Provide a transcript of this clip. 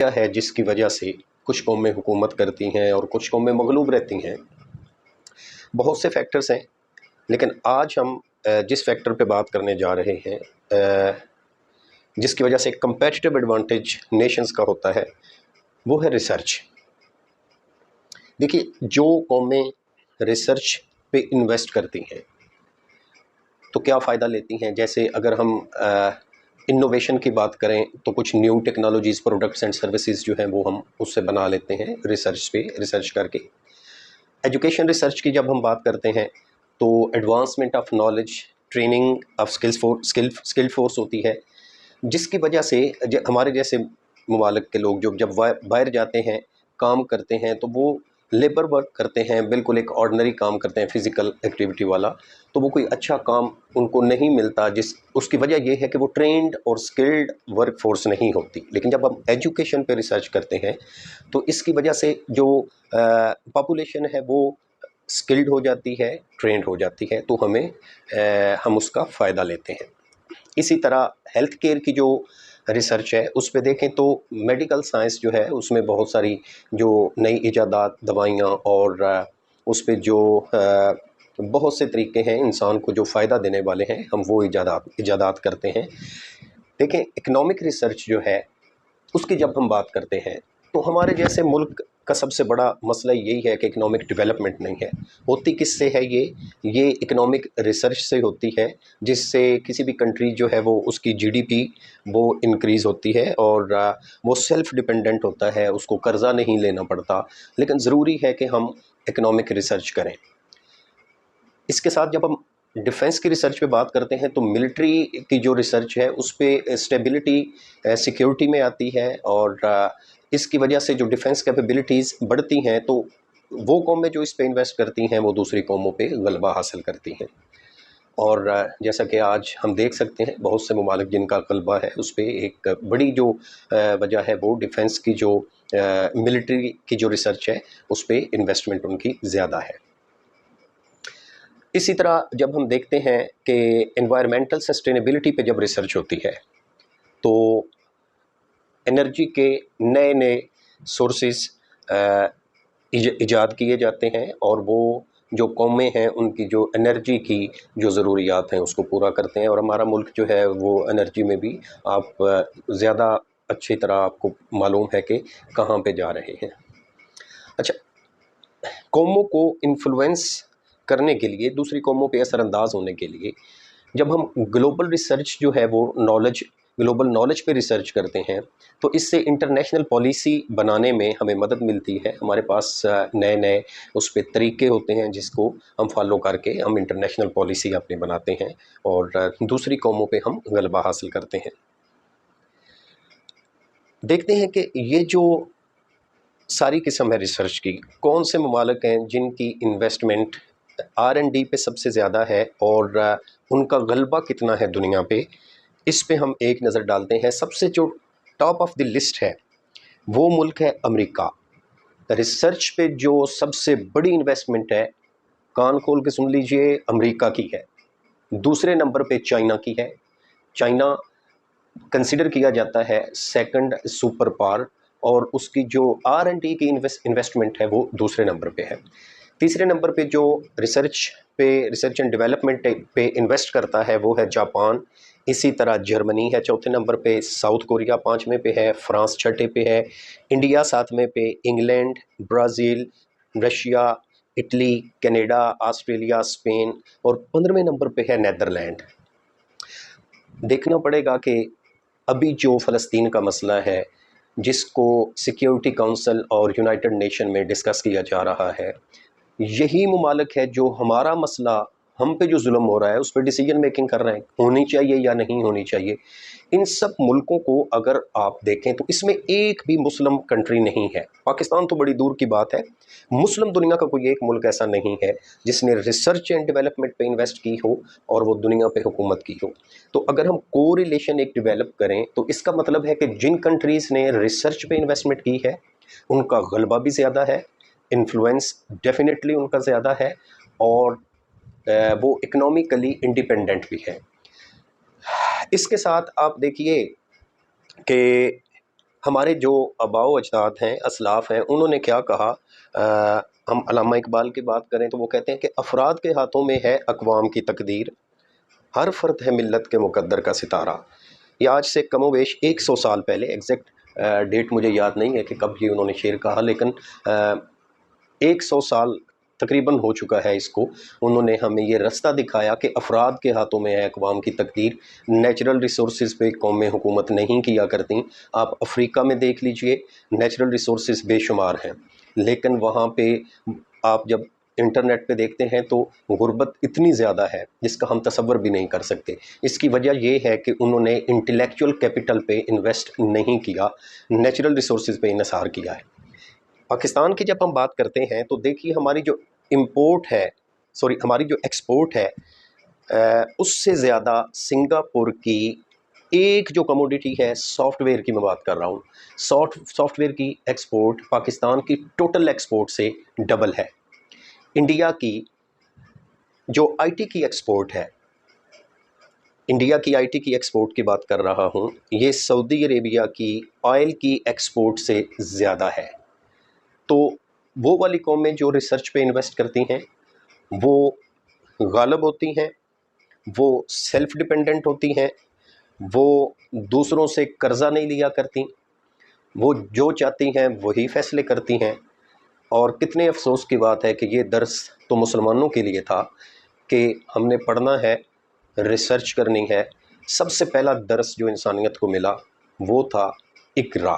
کیا ہے جس کی وجہ سے کچھ قومیں حکومت کرتی ہیں اور کچھ قومیں مغلوب رہتی ہیں؟ بہت سے فیکٹرز ہیں، لیکن آج ہم جس فیکٹر پہ بات کرنے جا رہے ہیں، جس کی وجہ سے ایک کمپیٹیٹو ایڈوانٹیج نیشنز کا ہوتا ہے، وہ ہے ریسرچ۔ دیکھیے، جو قومیں ریسرچ پہ انویسٹ کرتی ہیں تو کیا فائدہ لیتی ہیں؟ جیسے اگر ہم انوویشن کی بات کریں تو کچھ new technologies, products and services جو ہیں وہ ہم اس سے بنا لیتے ہیں ریسرچ کر کے۔ ایجوکیشن ریسرچ کی جب ہم بات کرتے ہیں تو advancement of knowledge, training of skill force ہوتی ہے، جس کی وجہ سے ہمارے جیسے ممالک کے لوگ جب باہر جاتے ہیں، کام کرتے ہیں، تو وہ لیبر ورک کرتے ہیں، بالکل ایک آرڈنری کام کرتے ہیں، فزیکل ایکٹیویٹی والا، تو وہ کوئی اچھا کام ان کو نہیں ملتا، اس کی وجہ یہ ہے کہ وہ ٹرینڈ اور اسکلڈ ورک فورس نہیں ہوتی۔ لیکن جب ہم ایجوکیشن پہ ریسرچ کرتے ہیں تو اس کی وجہ سے جو پاپولیشن ہے وہ اسکلڈ ہو جاتی ہے، ٹرینڈ ہو جاتی ہے، تو ہم اس کا فائدہ لیتے ہیں۔ اسی طرح ہیلتھ کیئر کی جو ریسرچ ہے اس پہ دیکھیں تو میڈیکل سائنس جو ہے اس میں بہت ساری جو نئی ایجادات، دوائیاں، اور اس پہ جو بہت سے طریقے ہیں انسان کو جو فائدہ دینے والے ہیں، ہم وہ ایجادات کرتے ہیں۔ دیکھیں، اکنامک ریسرچ جو ہے اس کی جب ہم بات کرتے ہیں تو ہمارے جیسے ملک کا سب سے بڑا مسئلہ یہی ہے کہ اکنامک ڈیولپمنٹ نہیں ہے۔ ہوتی کس سے ہے؟ یہ اکنامک ریسرچ سے ہوتی ہے، جس سے کسی بھی کنٹری جو ہے وہ اس کی جی ڈی پی وہ انکریز ہوتی ہے اور وہ سیلف ڈیپینڈنٹ ہوتا ہے، اس کو قرضہ نہیں لینا پڑتا۔ لیکن ضروری ہے کہ ہم اکنامک ریسرچ کریں۔ اس کے ساتھ جب ہم ڈیفنس کی ریسرچ پہ بات کرتے ہیں تو ملٹری کی جو ریسرچ ہے اس پہ اسٹیبلٹی، سیکیورٹی میں آتی ہے، اور اس کی وجہ سے جو ڈیفنس کیپیبلٹیز بڑھتی ہیں تو وہ قومیں جو اس پہ انویسٹ کرتی ہیں وہ دوسری قوموں پہ غلبہ حاصل کرتی ہیں۔ اور جیسا کہ آج ہم دیکھ سکتے ہیں بہت سے ممالک جن کا غلبہ ہے اس پہ ایک بڑی جو وجہ ہے وہ ڈیفنس کی جو ملٹری کی جو ریسرچ ہے اس پہ انویسٹمنٹ ان کی زیادہ ہے۔ اسی طرح جب ہم دیکھتے ہیں کہ انوائرمنٹل سسٹینیبلٹی پہ جب ریسرچ ہوتی ہے تو انرجی کے نئے نئے سورسز ایجاد کیے جاتے ہیں، اور وہ جو قومیں ہیں ان کی جو انرجی کی جو ضروریات ہیں اس کو پورا کرتے ہیں، اور ہمارا ملک جو ہے وہ انرجی میں بھی آپ زیادہ اچھی طرح آپ کو معلوم ہے کہ کہاں پہ جا رہے ہیں۔ اچھا، قوموں کو انفلوئنس کرنے کے لیے، دوسری قوموں پہ اثر انداز ہونے کے لیے، جب ہم گلوبل ریسرچ جو ہے وہ گلوبل نالج پہ ریسرچ کرتے ہیں تو اس سے انٹرنیشنل پالیسی بنانے میں ہمیں مدد ملتی ہے۔ ہمارے پاس نئے نئے اس پہ طریقے ہوتے ہیں جس کو ہم فالو کر کے ہم انٹرنیشنل پالیسی اپنی بناتے ہیں اور دوسری قوموں پہ ہم غلبہ حاصل کرتے ہیں۔ دیکھتے ہیں کہ یہ جو ساری قسم ہے ریسرچ کی، کون سے ممالک ہیں جن کی انویسٹمنٹ R&D پہ سب سے زیادہ ہے اور ان کا غلبہ کتنا ہے دنیا پہ، اس پہ ہم ایک نظر ڈالتے ہیں۔ سب سے جو ٹاپ آف دی لسٹ ہے وہ ملک ہے امریکہ۔ ریسرچ پہ جو سب سے بڑی انویسٹمنٹ ہے، کان کھول کے سن لیجئے، امریکہ کی ہے۔ دوسرے نمبر پہ چائنا کی ہے۔ چائنا کنسیڈر کیا جاتا ہے سیکنڈ سپر پاور، اور اس کی جو R&D کی انویسٹمنٹ ہے وہ دوسرے نمبر پہ ہے۔ تیسرے نمبر پہ جو ریسرچ اینڈ ڈیولپمنٹ پہ انویسٹ کرتا ہے وہ ہے جاپان۔ اسی طرح جرمنی ہے چوتھے نمبر پہ، ساؤتھ کوریا پانچویں پہ ہے، فرانس چھٹے پہ ہے، انڈیا ساتویں پہ، England, Brazil, Russia, Italy, Canada, Australia, Spain, اور 15ویں نمبر پہ ہے نیدرلینڈ۔ دیکھنا پڑے گا کہ ابھی جو فلسطین کا مسئلہ ہے جس کو سیکیورٹی کونسل اور یونائٹڈ نیشن میں ڈسکس کیا جا رہا ہے، یہی ممالک ہے جو ہمارا مسئلہ، ہم پہ جو ظلم ہو رہا ہے اس پہ ڈیسیجن میکنگ کر رہے ہیں، ہونی چاہیے یا نہیں ہونی چاہیے۔ ان سب ملکوں کو اگر آپ دیکھیں تو اس میں ایک بھی مسلم کنٹری نہیں ہے۔ پاکستان تو بڑی دور کی بات ہے، مسلم دنیا کا کوئی ایک ملک ایسا نہیں ہے جس نے ریسرچ اینڈ ڈیولپمنٹ پہ انویسٹ کی ہو اور وہ دنیا پہ حکومت کی ہو۔ تو اگر ہم کو ریلیشن ایک ڈیولپ کریں تو اس کا مطلب ہے کہ جن کنٹریز نے ریسرچ پہ انویسٹمنٹ کی ہے ان کا غلبہ بھی زیادہ ہے، انفلوئنس ڈیفینیٹلی ان کا زیادہ ہے، اور وہ اکنامکلی انڈیپینڈنٹ بھی ہے۔ اس کے ساتھ آپ دیکھیے کہ ہمارے جو آباء و اجداد ہیں، اسلاف ہیں، انہوں نے کیا کہا؟ ہم علامہ اقبال کی بات کریں تو وہ کہتے ہیں کہ افراد کے ہاتھوں میں ہے اقوام کی تقدیر، ہر فرد ہے ملت کے مقدر کا ستارہ۔ یہ آج سے کم و بیش 100 سال پہلے، ایگزیکٹ ڈیٹ مجھے یاد نہیں ہے کہ کب یہ انہوں نے شعر کہا، لیکن 100 سال تقریباً ہو چکا ہے اس کو۔ انہوں نے ہمیں یہ رستہ دکھایا کہ افراد کے ہاتھوں میں ہے اقوام کی تقدیر، نیچرل ریسورسز پہ قومیں حکومت نہیں کیا کرتیں۔ آپ افریقہ میں دیکھ لیجئے، نیچرل ریسورسز بے شمار ہیں، لیکن وہاں پہ آپ جب انٹرنیٹ پہ دیکھتے ہیں تو غربت اتنی زیادہ ہے جس کا ہم تصور بھی نہیں کر سکتے۔ اس کی وجہ یہ ہے کہ انہوں نے انٹلیکچول کیپٹل پہ انویسٹ نہیں کیا، نیچرل ریسورسز پہ انحصار کیا ہے۔ پاکستان کی جب ہم بات کرتے ہیں تو دیکھیے ہماری جو ہماری جو ایکسپورٹ ہے، اس سے زیادہ سنگاپور کی ایک جو کموڈیٹی ہے، سافٹ ویئر کی میں بات کر رہا ہوں، سافٹ ویئر کی ایکسپورٹ پاکستان کی ٹوٹل ایکسپورٹ سے ڈبل ہے۔ انڈیا کی جو آئی ٹی کی ایکسپورٹ ہے، انڈیا کی آئی ٹی کی ایکسپورٹ کی بات کر رہا ہوں، یہ سعودی عربیہ کی آئل کی ایکسپورٹ سے زیادہ ہے۔ تو وہ والی قومیں جو ریسرچ پہ انویسٹ کرتی ہیں وہ غالب ہوتی ہیں، وہ سیلف ڈیپینڈنٹ ہوتی ہیں، وہ دوسروں سے قرضہ نہیں لیا کرتی، وہ جو چاہتی ہیں وہی فیصلے کرتی ہیں۔ اور کتنے افسوس کی بات ہے کہ یہ درس تو مسلمانوں کے لیے تھا کہ ہم نے پڑھنا ہے، ریسرچ کرنی ہے۔ سب سے پہلا درس جو انسانیت کو ملا وہ تھا اقرا۔